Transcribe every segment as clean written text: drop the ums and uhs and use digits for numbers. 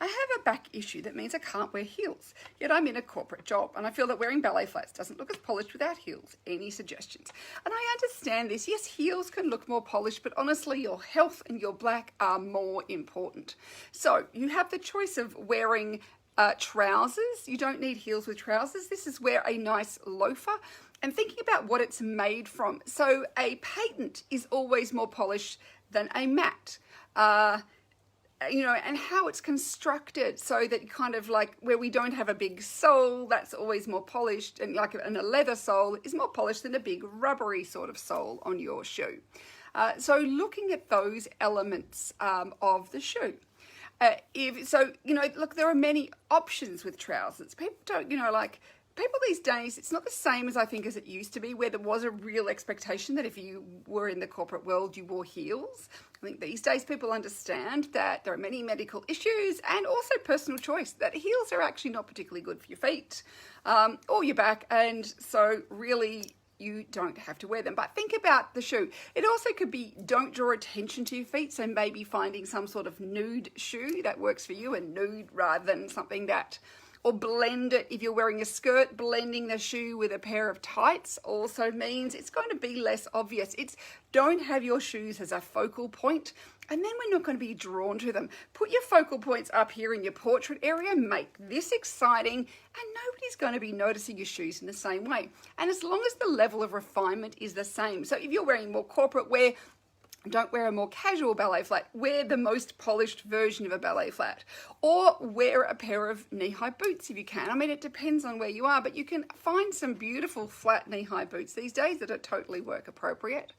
I have a back issue that means I can't wear heels, yet I'm in a corporate job and I feel that wearing ballet flats doesn't look as polished without heels. Any suggestions? And I understand this. Yes, heels can look more polished, but honestly, your health and your black are more important. So you have the choice of wearing trousers. You don't need heels with trousers. This is where a nice loafer, and thinking about what it's made from. So a patent is always more polished than a matte. You know, and how it's constructed so that kind of like where we don't have a big sole, that's always more polished, and like a leather sole is more polished than a big rubbery sort of sole on your shoe. So looking at those elements of the shoe. Look, there are many options with trousers. People don't, people these days, it's not the same as I think as it used to be, where there was a real expectation that if you were in the corporate world, you wore heels. I think these days people understand that there are many medical issues and also personal choice, that heels are actually not particularly good for your feet or your back. And so really, you don't have to wear them. But think about the shoe. It also could be, don't draw attention to your feet. So maybe finding some sort of nude shoe that works for you, and nude rather than something that, or blend it. If you're wearing a skirt, blending the shoe with a pair of tights also means it's going to be less obvious. Don't have your shoes as a focal point, and then we're not going to be drawn to them. Put your focal points up here in your portrait area, make this exciting, and nobody's going to be noticing your shoes in the same way. And as long as the level of refinement is the same. So if you're wearing more corporate wear, don't wear a more casual ballet flat. Wear the most polished version of a ballet flat, or wear a pair of knee-high boots if you can. I mean, it depends on where you are, but you can find some beautiful flat knee-high boots these days that are totally work appropriate.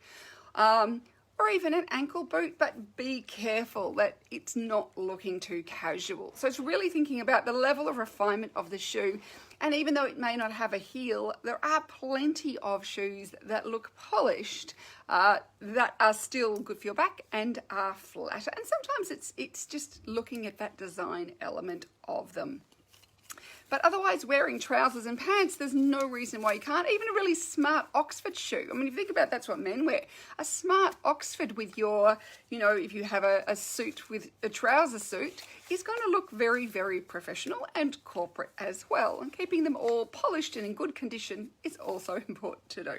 Or even an ankle boot, but be careful that it's not looking too casual. So it's really thinking about the level of refinement of the shoe. And even though it may not have a heel, there are plenty of shoes that look polished that are still good for your back and are flatter. And sometimes it's just looking at that design element of them. But otherwise, wearing trousers and pants, there's no reason why you can't. Even a really smart Oxford shoe. I mean, if you think about it, that's what men wear. A smart Oxford with your, if you have a suit with a trouser suit, is going to look very, very professional and corporate as well. And keeping them all polished and in good condition is also important to do.